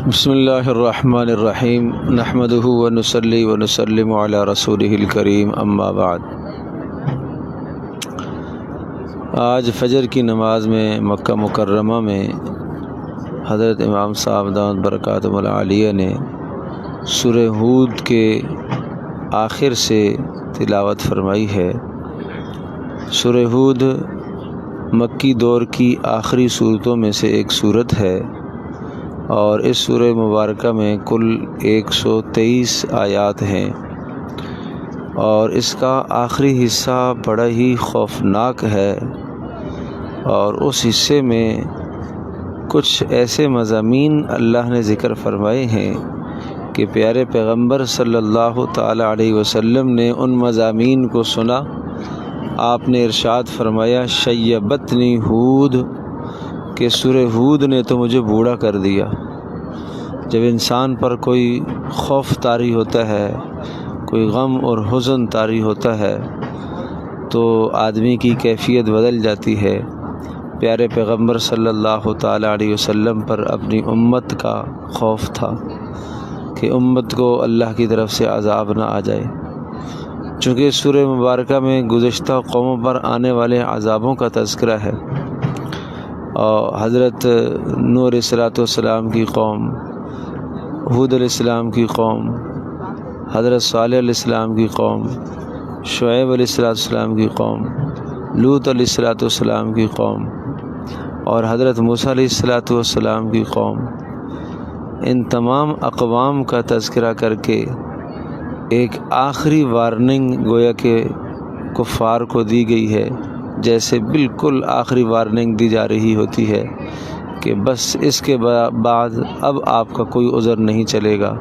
بسم اللہ الرحمن الرحیم نحمدہ ونصلی ونسلم علی رسولہ الکریم اما بعد۔ آج فجر کی نماز میں مکہ مکرمہ میں حضرت امام صاحب دامت برکاتہم العالیہ نے سورہ ہود کے آخر سے تلاوت فرمائی ہے۔ سورہ ہود مکی دور کی آخری صورتوں میں سے ایک صورت ہے اور اس سورہ مبارکہ میں کل 123 آیات ہیں، اور اس کا آخری حصہ بڑا ہی خوفناک ہے، اور اس حصے میں کچھ ایسے مضامین اللہ نے ذکر فرمائے ہیں کہ پیارے پیغمبر صلی اللہ تعالی علیہ وسلم نے ان مضامین کو سنا۔ آپ نے ارشاد فرمایا، شیبتنی ہود، کہ سورہ ہود نے تو مجھے بوڑھا کر دیا۔ جب انسان پر کوئی خوف طاری ہوتا ہے، کوئی غم اور حزن طاری ہوتا ہے، تو آدمی کی کیفیت بدل جاتی ہے۔ پیارے پیغمبر صلی اللہ تعالی علیہ وسلم پر اپنی امت کا خوف تھا کہ امت کو اللہ کی طرف سے عذاب نہ آ جائے، چونکہ سورہ مبارکہ میں گزشتہ قوموں پر آنے والے عذابوں کا تذکرہ ہے، اور حضرت نوح علیہ السلام کی قوم، ہود علیہ السلام کی قوم، حضرت صالح علیہ السلام کی قوم، شعیب علیہ السلام کی قوم، لوط علیہ السلام کی قوم، اور حضرت موسیٰ علیہ السلام کی قوم، ان تمام اقوام کا تذکرہ کر کے ایک آخری وارننگ گویا کہ کفار کو دی گئی ہے، جیسے بالکل آخری وارننگ دی جا رہی ہوتی ہے کہ بس اس کے بعد اب آپ کا کوئی عذر نہیں چلے گا۔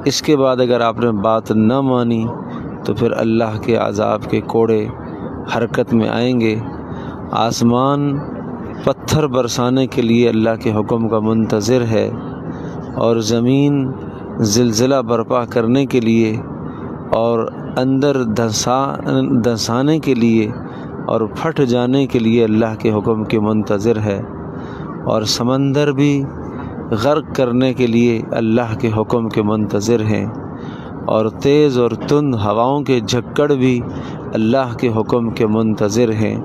اس کے بعد اگر آپ نے بات نہ مانی تو پھر اللہ کے عذاب کے کوڑے حرکت میں آئیں گے۔ آسمان پتھر برسانے کے لیے اللہ کے حکم کا منتظر ہے، اور زمین زلزلہ برپا کرنے کے لیے اور اندر دھنسانے کے لیے اور پھٹ جانے کے لیے اللہ کے حکم کے منتظر ہے، اور سمندر بھی غرق کرنے کے لیے اللہ کے حکم کے منتظر ہیں، اور تیز اور تند ہواؤں کے جھکڑ بھی اللہ کے حکم کے منتظر ہیں۔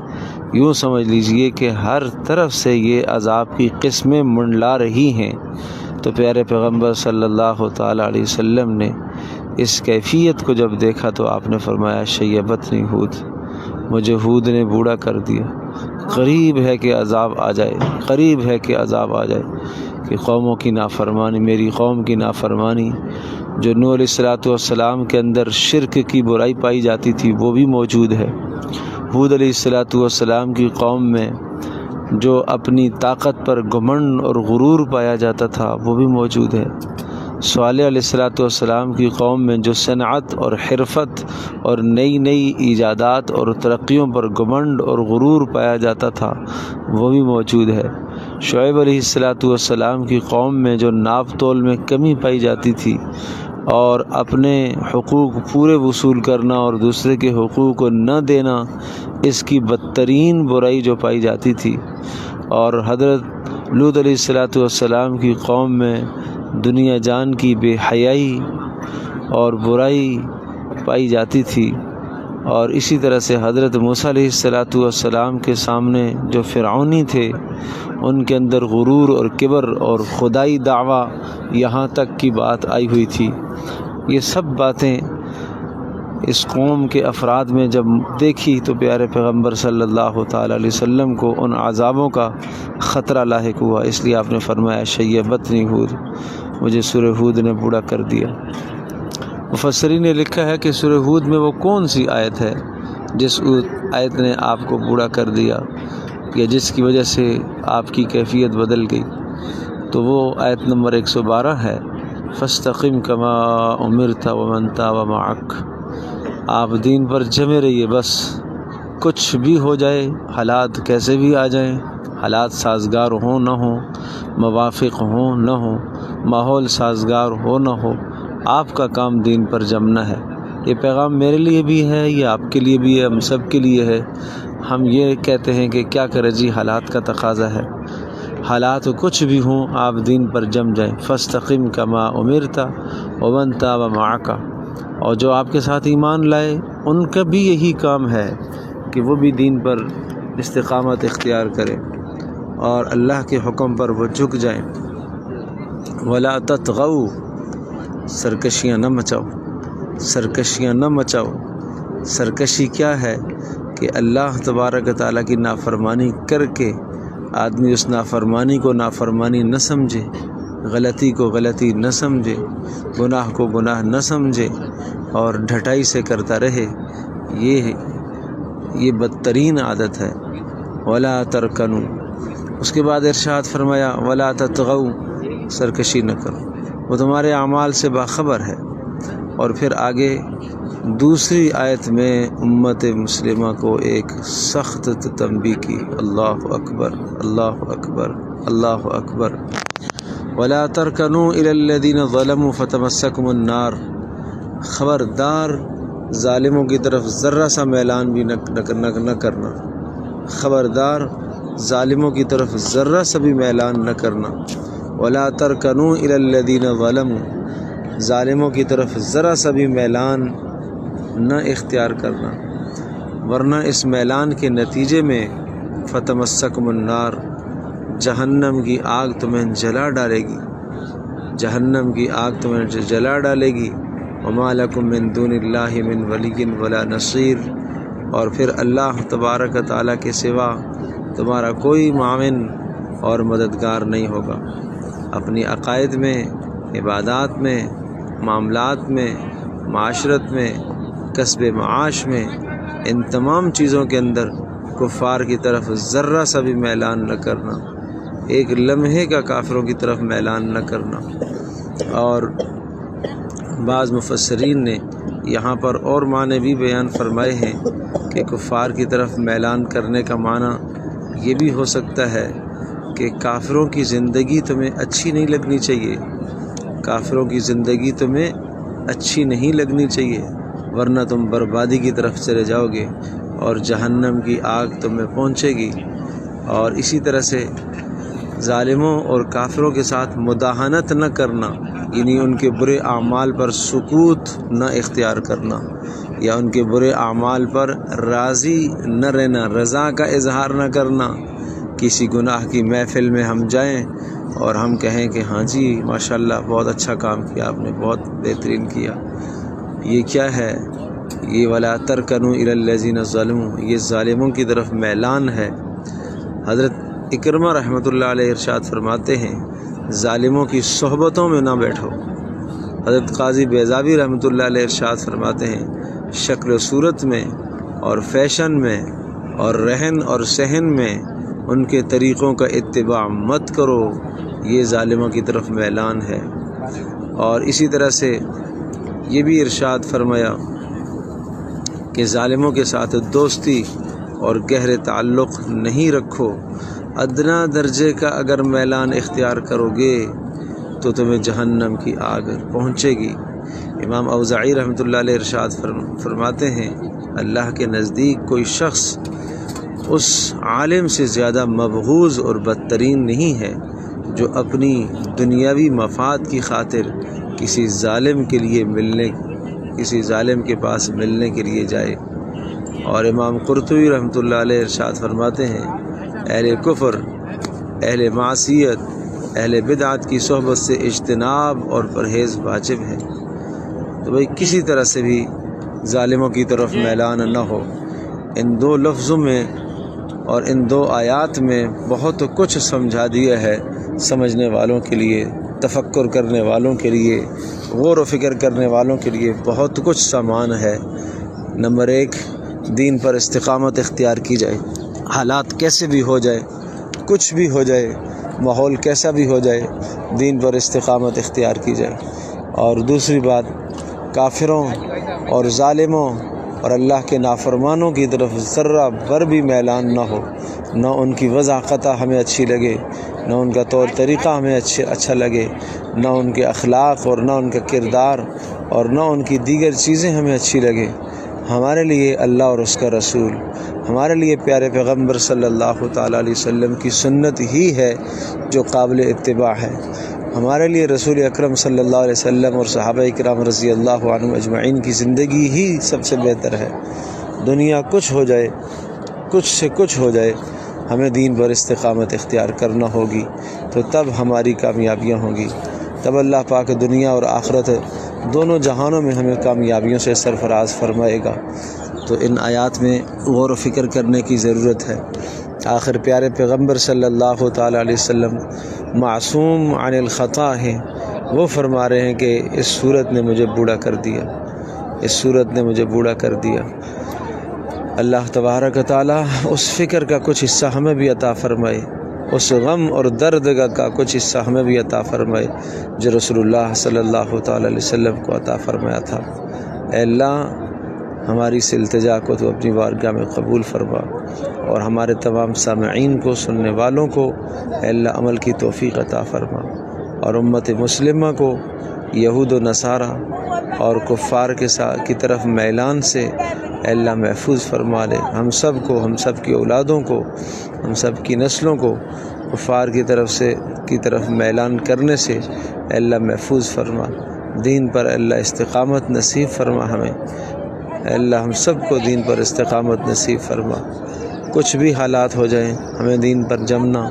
یوں سمجھ لیجئے کہ ہر طرف سے یہ عذاب کی قسمیں منڈلا رہی ہیں۔ تو پیارے پیغمبر صلی اللہ تعالی علیہ وسلم نے اس کیفیت کو جب دیکھا تو آپ نے فرمایا، شیبتنی ہود، مجھے ہود نے بوڑھا کر دیا۔ قریب ہے کہ عذاب آ جائے، قریب ہے کہ عذاب آ جائے، کہ قوموں کی نافرمانی، میری قوم کی نافرمانی، جو نوح علیہ السلام کے اندر شرک کی برائی پائی جاتی تھی وہ بھی موجود ہے۔ ہود علیہ السلام کی قوم میں جو اپنی طاقت پر گھمنڈ اور غرور پایا جاتا تھا وہ بھی موجود ہے۔ صالح علیہ السلام کی قوم میں جو صنعت اور حرفت اور نئی نئی ایجادات اور ترقیوں پر گھمنڈ اور غرور پایا جاتا تھا وہ بھی موجود ہے۔ شعیب علیہ السلام کی قوم میں جو ناپ تول میں کمی پائی جاتی تھی اور اپنے حقوق پورے وصول کرنا اور دوسرے کے حقوق کو نہ دینا، اس کی بدترین برائی جو پائی جاتی تھی، اور حضرت لوط علیہ السلام کی قوم میں دنیا جان کی بے حیائی اور برائی پائی جاتی تھی، اور اسی طرح سے حضرت موسیٰ علیہ السلام کے سامنے جو فرعونی تھے ان کے اندر غرور اور کبر اور خدائی دعویٰ یہاں تک کی بات آئی ہوئی تھی۔ یہ سب باتیں اس قوم کے افراد میں جب دیکھی تو پیارے پیغمبر صلی اللہ تعالی علیہ وسلم کو ان عذابوں کا خطرہ لاحق ہوا، اس لیے آپ نے فرمایا، شیبتنی ہود، مجھے سورہ ہود نے بوڑھا کر دیا۔ مفسرین نے لکھا ہے کہ سورہ ہود میں وہ کون سی آیت ہے جس آیت نے آپ کو بوڑھا کر دیا یا جس کی وجہ سے آپ کی کیفیت بدل گئی، تو وہ آیت نمبر 112 ہے، فاستقم کما امرت ومن تاب معک۔ آپ دین پر جمے رہیے، بس کچھ بھی ہو جائے، حالات کیسے بھی آ جائیں، حالات سازگار ہوں نہ ہوں، موافق ہوں نہ ہوں، ماحول سازگار ہو نہ ہو، آپ کا کام دین پر جمنا ہے۔ یہ پیغام میرے لیے بھی ہے، یہ آپ کے لیے بھی ہے، ہم سب کے لیے ہے۔ ہم یہ کہتے ہیں کہ کیا کرے جی، حالات کا تقاضا ہے، حالات کچھ بھی ہوں آپ دین پر جم جائیں۔ فاستقم کما امرت ومن تاب معک، اور جو آپ کے ساتھ ایمان لائے ان کا بھی یہی کام ہے کہ وہ بھی دین پر استقامت اختیار کریں اور اللہ کے حکم پر وہ جھک جائیں۔ ولا تطغوا، سرکشیاں نہ مچاؤ، سرکشیاں نہ مچاؤ۔ سرکشی کیا ہے کہ اللہ تبارک و تعالیٰ کی نافرمانی کر کے آدمی اس نافرمانی کو نافرمانی نہ سمجھے، غلطی کو غلطی نہ سمجھے، گناہ کو گناہ نہ سمجھے اور ڈھٹائی سے کرتا رہے، یہ بدترین عادت ہے۔ ولا ترکنوا، اس کے بعد ارشاد فرمایا ولا تطغوا، سرکشی نہ کرو، وہ تمہارے اعمال سے باخبر ہے۔ اور پھر آگے دوسری آیت میں امت مسلمہ کو ایک سخت تنبیہ کی۔ اللہ اکبر، اللہ اکبر، اللہ اکبر۔ ولا ترکنوا الی الذین ظلموا فتمسکم النار، خبردار ظالموں کی طرف ذرہ سا میلان بھی نہ کرنا، خبردار ظالموں کی طرف ذرہ سا بھی میلان نہ کرنا۔ ولا ترکنوا الی الذین ظلموا، ظالموں کی طرف ذرا سا بھی میلان نہ اختیار کرنا، ورنہ اس میلان کے نتیجے میں فتمسکم النار، جہنم کی آگ تمہیں جلا ڈالے گی، جہنم کی آگ تمہیں جلا ڈالے گی۔ وما لکم من دون اللہ من ولی ولا نصیر، اور پھر اللہ تبارک و تعالیٰ کے سوا تمہارا کوئی معاون اور مددگار نہیں ہوگا۔ اپنی عقائد میں، عبادات میں، معاملات میں، معاشرت میں، کسب معاش میں، ان تمام چیزوں کے اندر کفار کی طرف ذرہ سا بھی میلان نہ کرنا، ایک لمحے کا کافروں کی طرف میلان نہ کرنا۔ اور بعض مفسرین نے یہاں پر اور معنی بھی بیان فرمائے ہیں کہ کفار کی طرف میلان کرنے کا معنی یہ بھی ہو سکتا ہے کہ کافروں کی زندگی تمہیں اچھی نہیں لگنی چاہیے، کافروں کی زندگی تمہیں اچھی نہیں لگنی چاہیے، ورنہ تم بربادی کی طرف چلے جاؤ گے اور جہنم کی آگ تمہیں پہنچے گی۔ اور اسی طرح سے ظالموں اور کافروں کے ساتھ مداہنت نہ کرنا، یعنی ان کے برے اعمال پر سکوت نہ اختیار کرنا، یا ان کے برے اعمال پر راضی نہ رہنا، رضا کا اظہار نہ کرنا۔ کسی گناہ کی محفل میں ہم جائیں اور ہم کہیں کہ ہاں جی ماشاءاللہ بہت اچھا کام کیا آپ نے، بہت بہترین کیا، یہ کیا ہے؟ یہ ولا ترکنوا الی الذین ظلموا، یہ ظالموں کی طرف میلان ہے۔ حضرت اکرمہ رحمۃ اللہ علیہ ارشاد فرماتے ہیں ظالموں کی صحبتوں میں نہ بیٹھو۔ حضرت قاضی بیضاوی رحمۃ اللہ علیہ ارشاد فرماتے ہیں شکل و صورت میں اور فیشن میں اور رہن اور سہن میں ان کے طریقوں کا اتباع مت کرو، یہ ظالموں کی طرف میلان ہے۔ اور اسی طرح سے یہ بھی ارشاد فرمایا کہ ظالموں کے ساتھ دوستی اور گہرے تعلق نہیں رکھو، ادنا درجے کا اگر میلان اختیار کرو گے تو تمہیں جہنم کی آگ پہنچے گی۔ امام اوزاعی رحمۃ اللہ علیہ ارشاد فرماتے ہیں اللہ کے نزدیک کوئی شخص اس عالم سے زیادہ مبغوض اور بدترین نہیں ہے جو اپنی دنیاوی مفاد کی خاطر کسی ظالم کے پاس ملنے کے لیے جائے۔ اور امام قرطبی رحمۃ اللہ علیہ ارشاد فرماتے ہیں اہل کفر، اہل معصیت، اہل بدعت کی صحبت سے اجتناب اور پرہیز واجب ہے۔ تو بھئی کسی طرح سے بھی ظالموں کی طرف میلان نہ ہو۔ ان دو لفظوں میں اور ان دو آیات میں بہت کچھ سمجھا دیا ہے سمجھنے والوں کے لیے، تفکر کرنے والوں کے لیے، غور و فکر کرنے والوں کے لیے بہت کچھ سامان ہے۔ نمبر 1، دین پر استقامت اختیار کی جائے، حالات کیسے بھی ہو جائے، کچھ بھی ہو جائے، ماحول کیسا بھی ہو جائے، دین پر استقامت اختیار کی جائے۔ اور دوسری بات، کافروں اور ظالموں اور اللہ کے نافرمانوں کی طرف ذرہ بر بھی میلان نہ ہو، نہ ان کی وضاحت ہمیں اچھی لگے، نہ ان کا طور طریقہ ہمیں اچھا لگے، نہ ان کے اخلاق اور نہ ان کا کردار اور نہ ان کی دیگر چیزیں ہمیں اچھی لگے۔ ہمارے لیے اللہ اور اس کا رسول، ہمارے لیے پیارے پیغمبر صلی اللہ تعالیٰ علیہ وسلم کی سنت ہی ہے جو قابل اتباع ہے۔ ہمارے لیے رسول اکرم صلی اللہ علیہ وسلم اور صحابہ کرام رضی اللہ عنہم اجمعین کی زندگی ہی سب سے بہتر ہے۔ دنیا کچھ ہو جائے، کچھ سے کچھ ہو جائے، ہمیں دین پر استقامت اختیار کرنا ہوگی، تو تب ہماری کامیابیاں ہوں گی، تب اللہ پاک دنیا اور آخرت دونوں جہانوں میں ہمیں کامیابیوں سے سرفراز فرمائے گا۔ تو ان آیات میں غور و فکر کرنے کی ضرورت ہے۔ آخر پیارے پیغمبر صلی اللہ تعالیٰ علیہ وسلم معصوم عن الخطا ہیں، وہ فرما رہے ہیں کہ اس صورت نے مجھے بوڑھا کر دیا، اس صورت نے مجھے بوڑھا کر دیا۔ اللہ تبارک و تعالیٰ اس فکر کا کچھ حصہ ہمیں بھی عطا فرمائے، اس غم اور درد کا کچھ حصہ ہمیں بھی عطا فرمائے جو رسول اللہ صلی اللہ تعالیٰ علیہ وسلم کو عطا فرمایا تھا۔ اے اللہ، ہماری اس التجا کو تو اپنی بارگاہ میں قبول فرما، اور ہمارے تمام سامعین کو، سننے والوں کو اے اللہ عمل کی توفیق عطا فرما، اور امت مسلمہ کو یہود و نصارہ اور کفار کی طرف میلان سے اے اللہ محفوظ فرما لے۔ ہم سب کو، ہم سب کی اولادوں کو، ہم سب کی نسلوں کو کفار کی طرف میلان کرنے سے اے اللہ محفوظ فرما۔ دین پر اے اللہ استقامت نصیب فرما ہمیں، اے اللہ ہم سب کو دین پر استقامت نصیب فرما۔ کچھ بھی حالات ہو جائیں، ہمیں دین پر جمنا،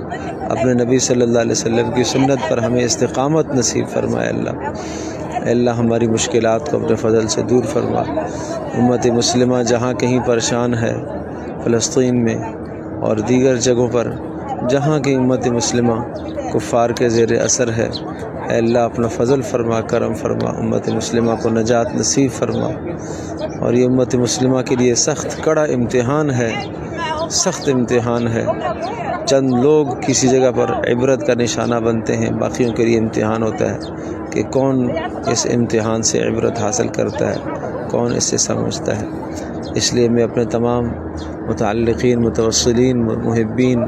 اپنے نبی صلی اللہ علیہ وسلم کی سنت پر ہمیں استقامت نصیب فرما۔ اے اللہ ہماری مشکلات کو اپنے فضل سے دور فرما۔ امت مسلمہ جہاں کہیں پریشان ہے، فلسطین میں اور دیگر جگہوں پر جہاں کی امت مسلمہ کفار کے زیر اثر ہے، اے اللہ اپنا فضل فرما، کرم فرما، امت مسلمہ کو نجات نصیب فرما۔ اور یہ امت مسلمہ کے لیے سخت کڑا امتحان ہے، سخت امتحان ہے۔ چند لوگ کسی جگہ پر عبرت کا نشانہ بنتے ہیں، باقیوں کے لیے امتحان ہوتا ہے کہ کون اس امتحان سے عبرت حاصل کرتا ہے، کون اس سے سمجھتا ہے۔ اس لیے میں اپنے تمام متعلقین، متوسلین، محبین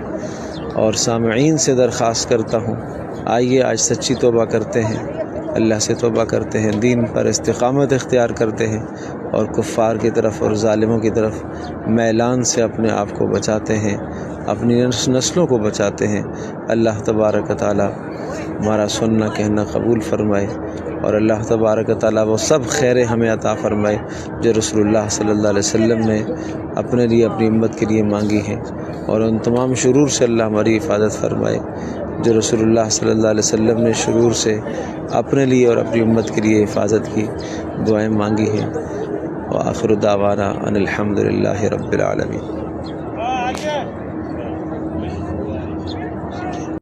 اور سامعین سے درخواست کرتا ہوں، آئیے آج سچی توبہ کرتے ہیں، اللہ سے توبہ کرتے ہیں، دین پر استقامت اختیار کرتے ہیں، اور کفار کی طرف اور ظالموں کی طرف میلان سے اپنے آپ کو بچاتے ہیں، اپنی نسلوں کو بچاتے ہیں۔ اللہ تبارک و تعالیٰ ہمارا سننا کہنا قبول فرمائے، اور اللہ تبارک و تعالیٰ وہ سب خیریں ہمیں عطا فرمائے جو رسول اللہ صلی اللہ علیہ وسلم نے اپنے لیے، اپنی امت کے لیے مانگی ہیں، اور ان تمام شرور سے اللہ ہماری حفاظت فرمائے جو رسول اللہ صلی اللہ علیہ وسلم نے شرور سے اپنے لیے اور اپنی امت کے لیے حفاظت کی دعائیں مانگی ہیں۔ وآخر دعوانا ان الحمد للہ رب العالمین۔